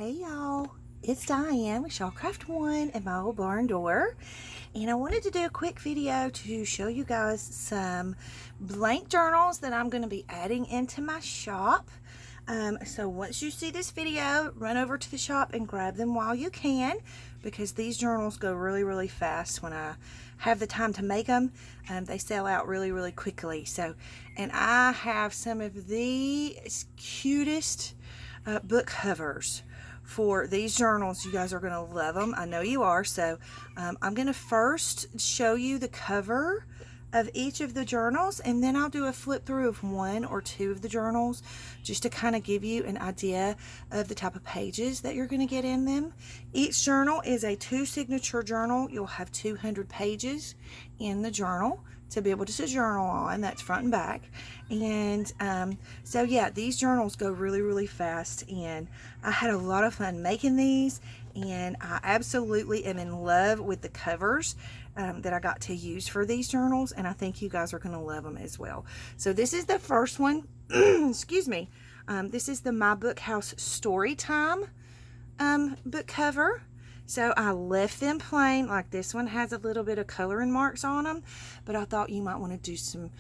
Hey y'all, it's Diane with Shawcraft One and my old barn door, and I wanted to do a quick video to show you guys some blank journals that I'm going to be adding into my shop. So once you see this video, run over to the shop and grab them while you can, because these journals go really fast when I have the time to make them. They sell out really quickly. So, and I have some of the cutest book covers for these journals. You guys are going to love them. I know you are. So I'm going to first show you the cover of each of the journals, and then I'll do a flip through of one or two of the journals just to kind of give you an idea of the type of pages that you're going to get in them. Each journal is a 2 signature journal. You'll have 200 pages in the journal to be able to journal on. That's front and back. And so yeah, these journals go really fast, and I had a lot of fun making these, and I absolutely am in love with the covers that I got to use for these journals, and I think you guys are going to love them as well. So this is the first one. Excuse me. This is the My Book House Storytime book cover. So I left them plain. Like, this one has a little bit of coloring marks on them, but I thought you might want to do some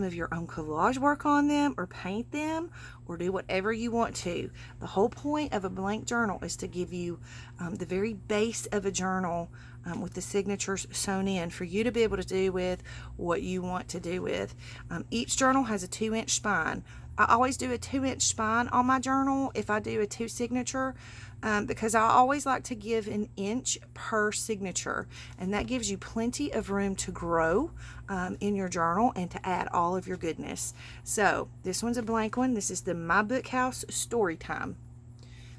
of your own collage work on them, or paint them, or do whatever you want to. The whole point of a blank journal is to give you the very base of a journal with the signatures sewn in for you to be able to do with what you want to do with. Each journal has a 2-inch spine. I always do a 2-inch spine on my journal if I do a 2 signature, because I always like to give an inch per signature, and that gives you plenty of room to grow in your journal and to add all of your goodness. So this one's a blank one. This is the My Book House Storytime.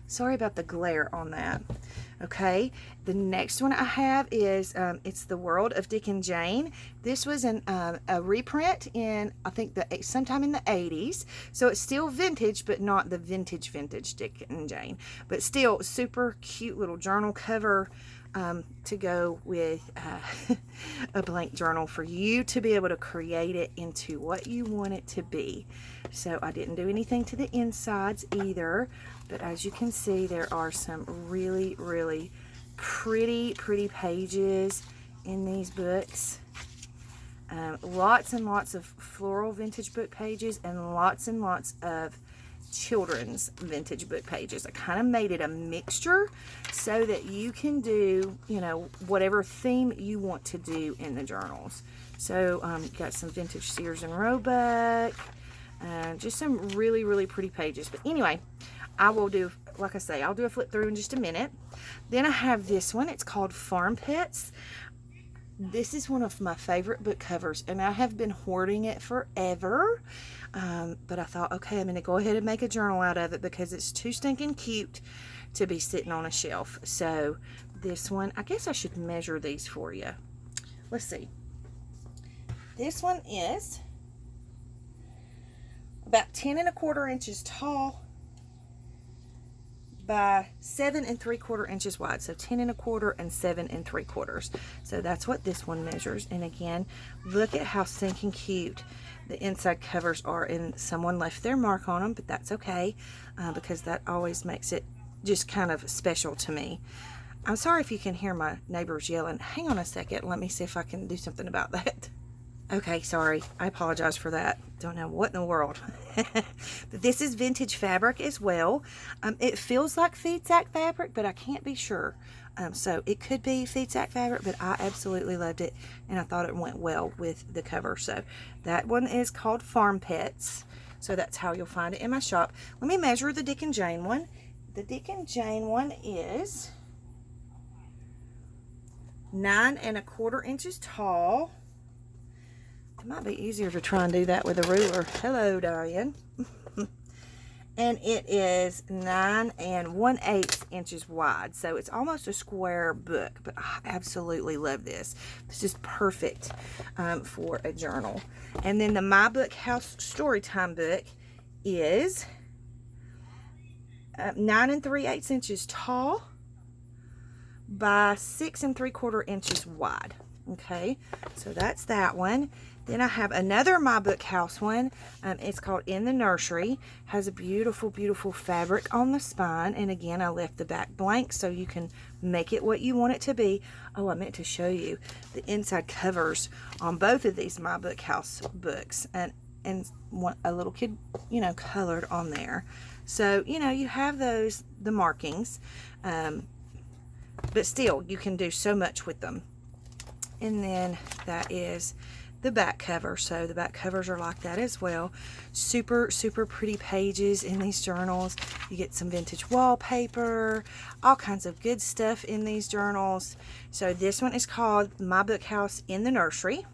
Sorry about the glare on that. Okay, the next one I have is it's The World of Dick and Jane. This was a reprint in, I think, sometime in the 80s. So it's still vintage, but not the vintage Dick and Jane. But still super cute little journal cover to go with a blank journal for you to be able to create it into what you want it to be. So I didn't do anything to the insides either, but as you can see, there are some really pretty pages in these books. Lots and lots of floral vintage book pages, and lots of children's vintage book pages. I kind of made it a mixture so that you can do, you know, whatever theme you want to do in the journals. So got some vintage Sears and Roebuck, just some really pretty pages. But anyway, I will do, like I say, I'll do a flip through in just a minute. Then I have this one. It's called Farm Pets. This is one of my favorite book covers, and I have been hoarding it forever. But I thought, okay, I'm going to go ahead and make a journal out of it because it's too stinking cute to be sitting on a shelf. So this one, I guess I should measure these for you. Let's see. This one is about 10 1/4 inches tall by 7 3/4 inches wide. So 10 1/4 and 7 3/4. So that's what this one measures. And again, look at how stinking cute the inside covers are, and someone left their mark on them, but that's okay, because that always makes it just kind of special to me. I'm sorry if you can hear my neighbors yelling. Hang on a second, let me see if I can do something about that. Okay, sorry, I apologize for that. Don't know what in the world. But this is vintage fabric as well. It feels like feed sack fabric, but I can't be sure. So it could be feed sack fabric, but I absolutely loved it, and I thought it went well with the cover. So that one is called Farm Pets. So that's how you'll find it in my shop. Let me measure the Dick and Jane one. The Dick and Jane one is 9 1/4 inches tall. It might be easier to try and do that with a ruler. Hello, Diane. And it is 9 1/8 inches wide. So it's almost a square book, but I absolutely love this. This is perfect for a journal. And then the My Book House Storytime book is 9 3/8 inches tall by 6 3/4 inches wide. Okay, so that's that one. Then I have another My Book House one. It's called In the Nursery. Has a beautiful, beautiful fabric on the spine. And again, I left the back blank so you can make it what you want it to be. Oh, I meant to show you the inside covers on both of these My Book House books. And a little kid, you know, colored on there. So, you know, you have those, the markings. But still, you can do so much with them. And then that is the back cover. So the back covers are like that as well. Super, super pretty pages in these journals. You get some vintage wallpaper, all kinds of good stuff in these journals. So this one is called My Book House in the Nursery.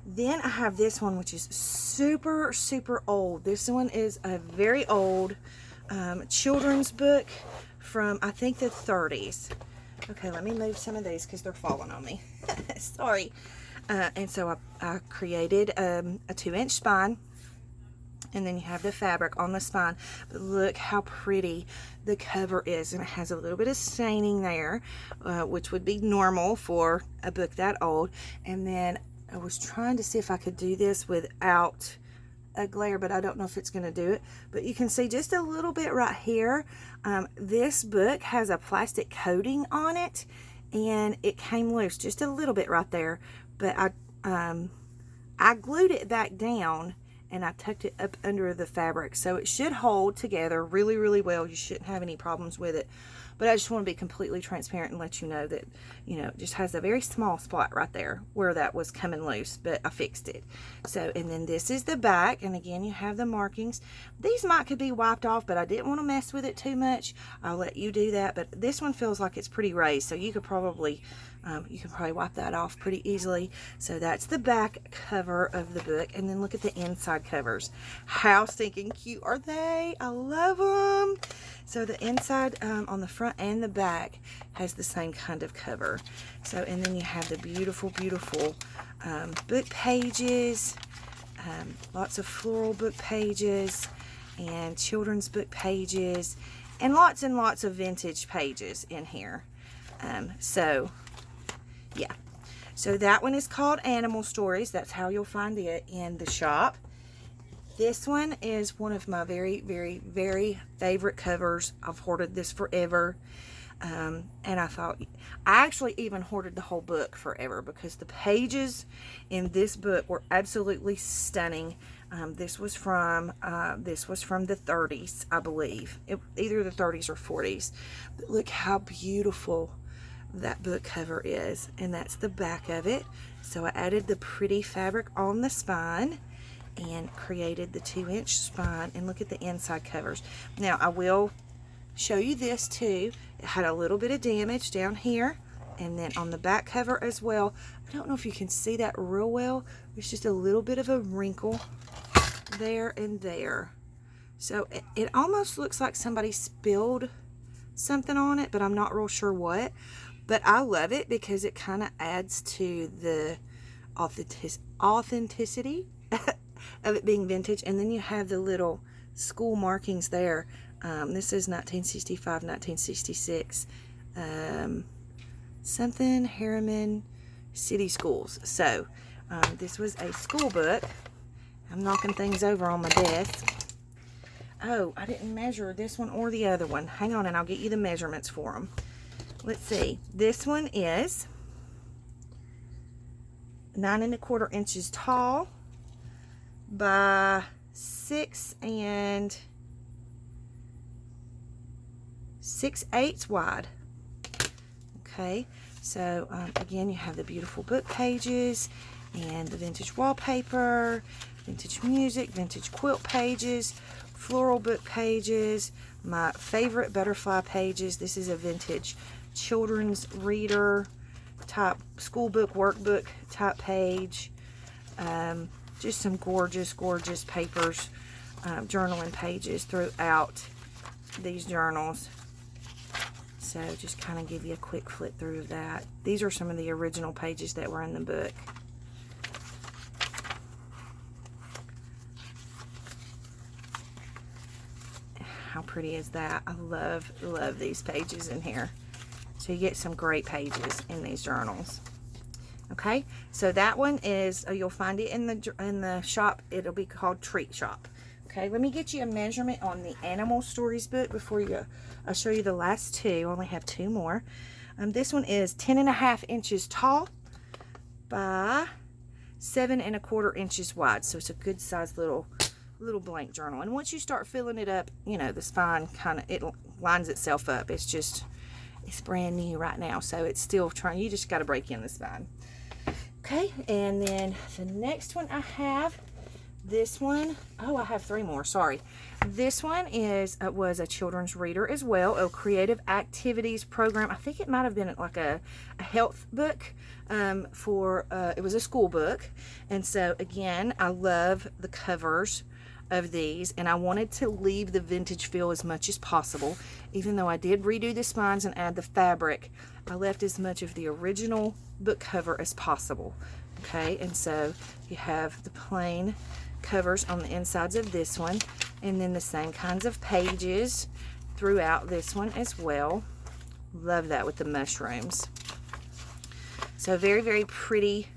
Then I have this one, which is super, super old. This one is a very old children's book from, I think, the 30s. Okay, let me move some of these because they're falling on me. Sorry. And so I created a 2-inch spine, and then you have the fabric on the spine. But look how pretty the cover is, and it has a little bit of staining there, which would be normal for a book that old. And then I was trying to see if I could do this without a glare, but I don't know if it's going to do it. But you can see just a little bit right here. This book has a plastic coating on it, and it came loose just a little bit right there. But I glued it back down, and I tucked it up under the fabric, so it should hold together really, really well. You shouldn't have any problems with it. But I just want to be completely transparent and let you know that, you know, it just has a very small spot right there where that was coming loose, but I fixed it. So, and then this is the back, and again, you have the markings. These could be wiped off, but I didn't want to mess with it too much. I'll let you do that, but this one feels like it's pretty raised, so you could probably wipe that off pretty easily. So that's the back cover of the book. And then look at the inside covers. How stinking cute are they? I love them. So the inside on the front and the back has the same kind of cover. So, and then you have the beautiful, beautiful book pages, lots of floral book pages and children's book pages, and lots of vintage pages in here. So yeah, so that one is called Animal Stories. That's how you'll find it in the shop. This one is one of my very, very, very favorite covers. I've hoarded this forever. And I thought, I actually even hoarded the whole book forever because the pages in this book were absolutely stunning. This was from the 30s, I believe. Either the 30s or 40s. But look how beautiful that book cover is, and that's the back of it. So I added the pretty fabric on the spine and created the 2-inch spine, and look at the inside covers. Now I will show you this too. It had a little bit of damage down here, and then on the back cover as well. I don't know if you can see that real well. There's just a little bit of a wrinkle there and there. So it almost looks like somebody spilled something on it, but I'm not real sure what. But I love it because it kind of adds to the authenticity of it being vintage. And then you have the little school markings there. This is 1965, 1966. Something Harriman City Schools. So this was a school book. I'm knocking things over on my desk. Oh, I didn't measure this one or the other one. Hang on, and I'll get you the measurements for them. Let's see. This one is 9 1/4 inches tall by 6 6/8 wide. Okay, so again, you have the beautiful book pages and the vintage wallpaper, vintage music, vintage quilt pages, floral book pages, my favorite butterfly pages. This is a vintage children's reader type school book, workbook type page. Just some gorgeous, gorgeous papers, journaling pages throughout these journals. So just kind of give you a quick flip through of that. These are some of the original pages that were in the book. How pretty is that? I love these pages in here. So you get some great pages in these journals. Okay, so that one is, you'll find it in the shop. It'll be called Treat Shop. Okay, let me get you a measurement on the Animal Stories book before I'll show you the last two. I only have two more. This one is 10.5 inches tall by 7.25 inches wide. So it's a good size little blank journal. And once you start filling it up, you know, the spine it lines itself up. It's brand new right now, so it's still trying. You just got to break in the spine. Okay, and then the next one I have, this one, oh, I have three more, sorry. This one was a children's reader as well, a creative activities program. I think it might have been like a health book it was a school book. And so again, I love the covers of these, and I wanted to leave the vintage feel as much as possible. Even though I did redo the spines and add the fabric, I left as much of the original book cover as possible. Okay, and so you have the plain covers on the insides of this one, and then the same kinds of pages throughout this one as well. Love that with the mushrooms. So very, very pretty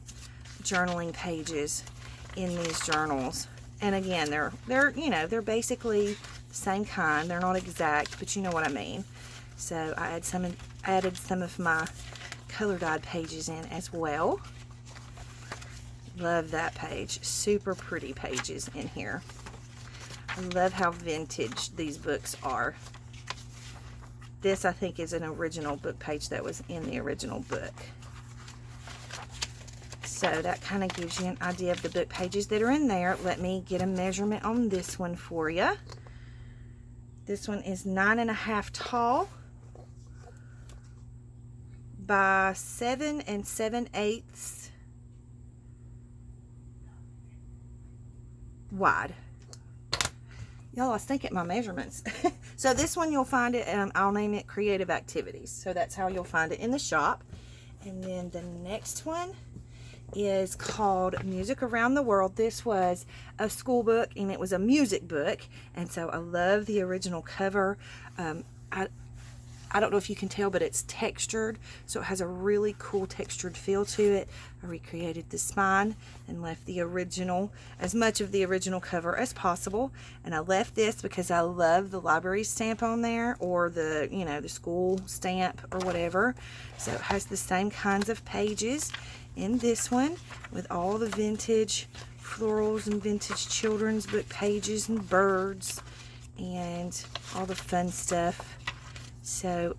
journaling pages in these journals. And again, they're basically the same kind. They're not exact, but you know what I mean. So I added some of my color dyed pages in as well. Love that page. Super pretty pages in here. I love how vintage these books are. This, I think, is an original book page that was in the original book. So that kind of gives you an idea of the book pages that are in there. Let me get a measurement on this one for you. This one is 9.5 tall by 7 7/8 wide. Y'all, I stink at my measurements. So this one you'll find it, I'll name it Creative Activities. So that's how you'll find it in the shop. And then the next one is called Music Around the World. This was a school book, and it was a music book, and so I love the original cover. I don't know if you can tell, but it's textured, so it has a really cool textured feel to it. I recreated the spine and left the original, as much of the original cover as possible. And I left this because I love the library stamp on there, or the, you know, the school stamp or whatever. So it has the same kinds of pages in this one, with all the vintage florals and vintage children's book pages and birds and all the fun stuff. So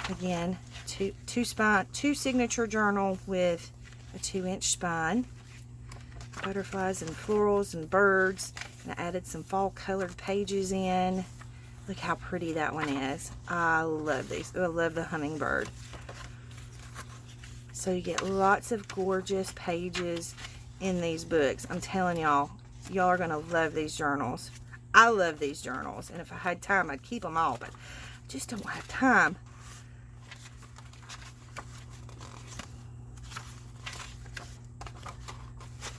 again, two signature journal with a 2-inch spine, butterflies and florals and birds, and I added some fall colored pages in. Look how pretty that one is. I love these. I love the hummingbird. So you get lots of gorgeous pages in these books. I'm telling y'all, y'all are gonna love these journals. I love these journals, and if I had time, I'd keep them all, but I just don't have time.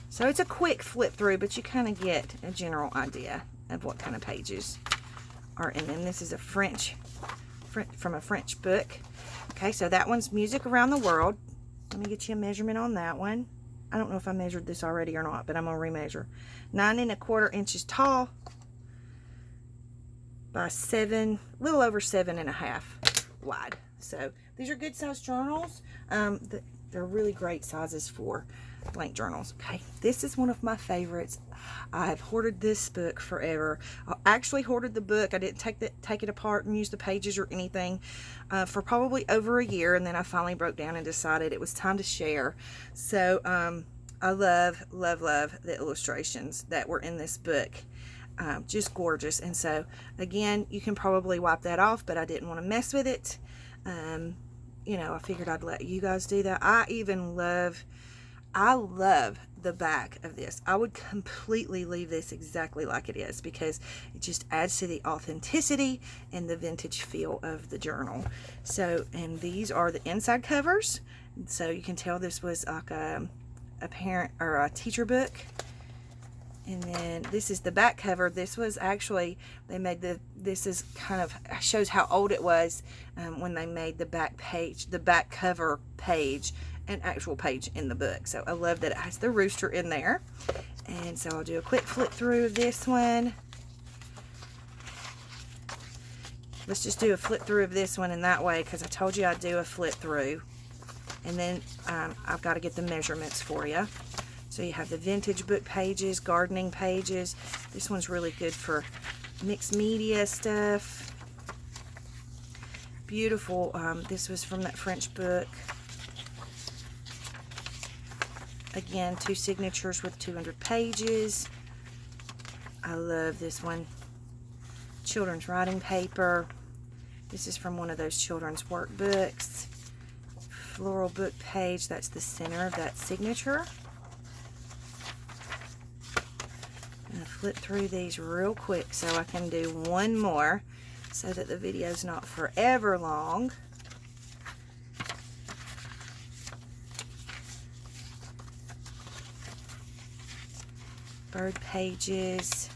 So it's a quick flip through, but you kind of get a general idea of what kind of pages are in them. This is a from a French book. Okay, so that one's Music Around the World. Let me get you a measurement on that one. I don't know if I measured this already or not, but I'm gonna remeasure. 9.25 inches tall by a little over 7.5 wide. So these are good sized journals. They're really great sizes for blank journals. Okay, this is one of my favorites. I've hoarded this book forever. I actually hoarded the book. I didn't take it apart and use the pages or anything for probably over a year, and then I finally broke down and decided it was time to share. So I love the illustrations that were in this book. Just gorgeous. And so again, you can probably wipe that off, but I didn't want to mess with it. You know, I figured I'd let you guys do that. I love the back of this. I would completely leave this exactly like it is, because it just adds to the authenticity and the vintage feel of the journal. So, and these are the inside covers, so you can tell this was like a parent or a teacher book. And then this is the back cover. This was actually, they made this is kind of, shows how old it was when they made the back page, the back cover page, an actual page in the book. So I love that it has the rooster in there. And so I'll do a quick flip through of this one. Let's just do a flip through of this one in that way, because I told you I'd do a flip through. And then I've got to get the measurements for you. So you have the vintage book pages, gardening pages. This one's really good for mixed media stuff. Beautiful. This was from that French book. Again, 2 signatures with 200 pages. I love this one. Children's writing paper. This is from one of those children's workbooks. Floral book page. That's the center of that signature. I'm going to flip through these real quick so I can do one more so that the video's not forever long. Bird pages.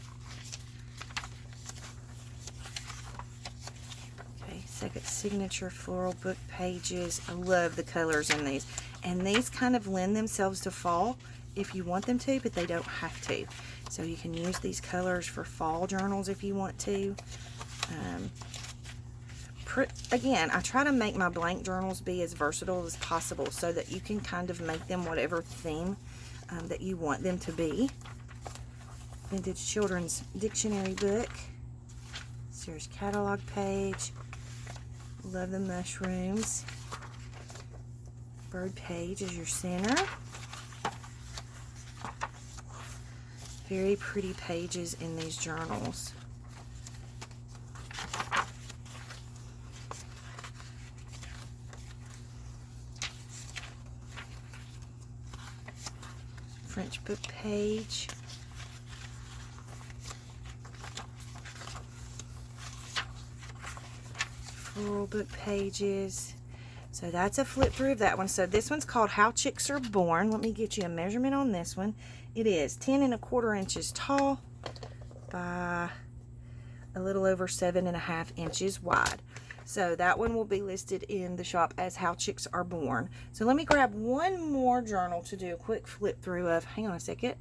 Okay, second signature floral book pages. I love the colors in these. And these kind of lend themselves to fall if you want them to, but they don't have to. So you can use these colors for fall journals if you want to. Again, I try to make my blank journals be as versatile as possible so that you can kind of make them whatever theme that you want them to be. Vintage children's dictionary book. Sears catalog page. Love the mushrooms. Bird page is your center. Very pretty pages in these journals. French book page. Floral book pages. So that's a flip through of that one. So this one's called How Chicks Are Born. Let me get you a measurement on this one. It is 10 1/4 inches tall by a little over 7.5 inches wide. So that one will be listed in the shop as How Chicks Are Born. So let me grab one more journal to do a quick flip through of. Hang on a second.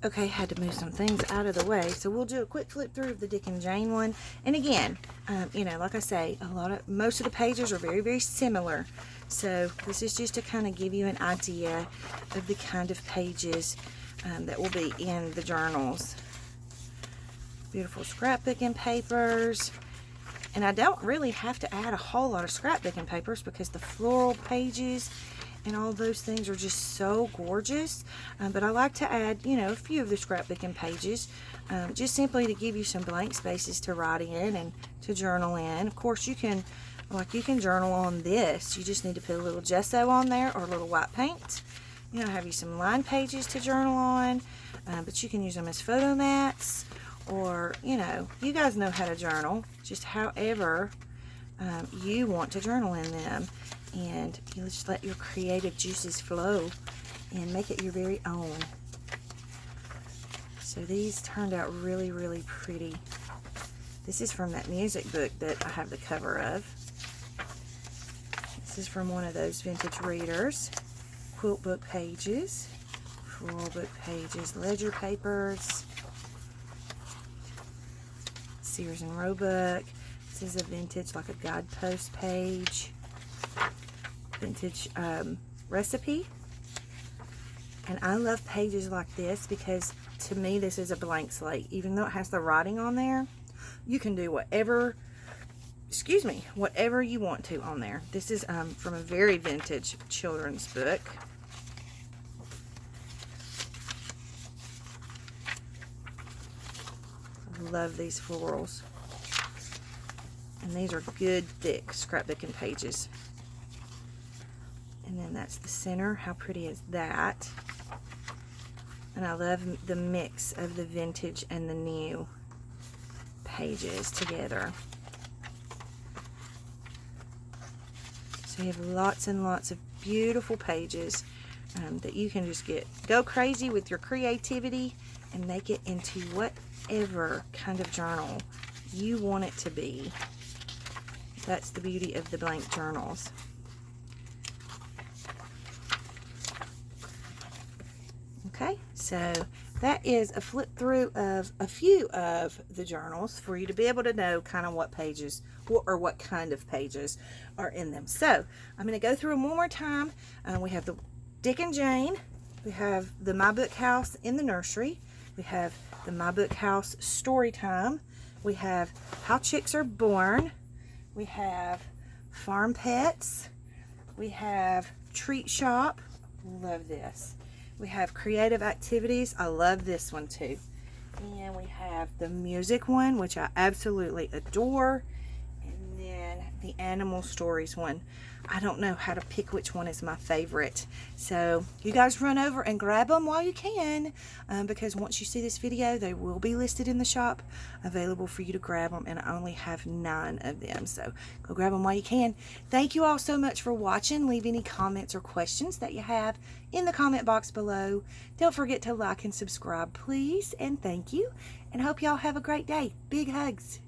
Okay, had to move some things out of the way. So we'll do a quick flip through of the Dick and Jane one. And again, you know, like I say, most of the pages are very, very similar. So this is just to kind of give you an idea of the kind of pages that will be in the journals. Beautiful scrapbooking papers. And I don't really have to add a whole lot of scrapbooking papers because the floral pages and all those things are just so gorgeous. But I like to add, you know, a few of the scrapbooking pages just simply to give you some blank spaces to write in and to journal in. Of course, you can journal on this. You just need to put a little gesso on there or a little white paint. You know, have you some line pages to journal on, but you can use them as photo mats, or, you know, you guys know how to journal, just however you want to journal in them. And you just let your creative juices flow and make it your very own. So these turned out really, really pretty. This is from that music book that I have the cover of. This is from one of those vintage readers. Quilt book pages, floral book pages, ledger papers, Sears and Roebuck. This is a vintage, like a guidepost page. Vintage recipe. And I love pages like this because to me this is a blank slate. Even though it has the writing on there, you can do whatever you want to on there. This is from a very vintage children's book. Love these florals. And these are good thick scrapbooking pages. And then that's the center. How pretty is that? And I love the mix of the vintage and the new pages together. So you have lots and lots of beautiful pages that you can just go crazy with your creativity and make it into whatever kind of journal you want it to be. That's the beauty of the blank journals. Okay, so that is a flip through of a few of the journals for you to be able to know kind of what pages or what kind of pages are in them. So I'm going to go through them one more time. We have the Dick and Jane. We have the My Book House in the Nursery. We have the My Book House Story Time. We have How Chicks Are Born. We have Farm Pets. We have Treat Shop. Love this. We have Creative Activities. I love this one too. And we have the music one, which I absolutely adore. And then the Animal Stories one. I don't know how to pick which one is my favorite. So you guys run over and grab them while you can, because once you see this video, they will be listed in the shop, available for you to grab them, and I only have 9 of them. So go grab them while you can. Thank you all so much for watching. Leave any comments or questions that you have in the comment box below. Don't forget to like and subscribe, please, and thank you. And hope y'all have a great day. Big hugs.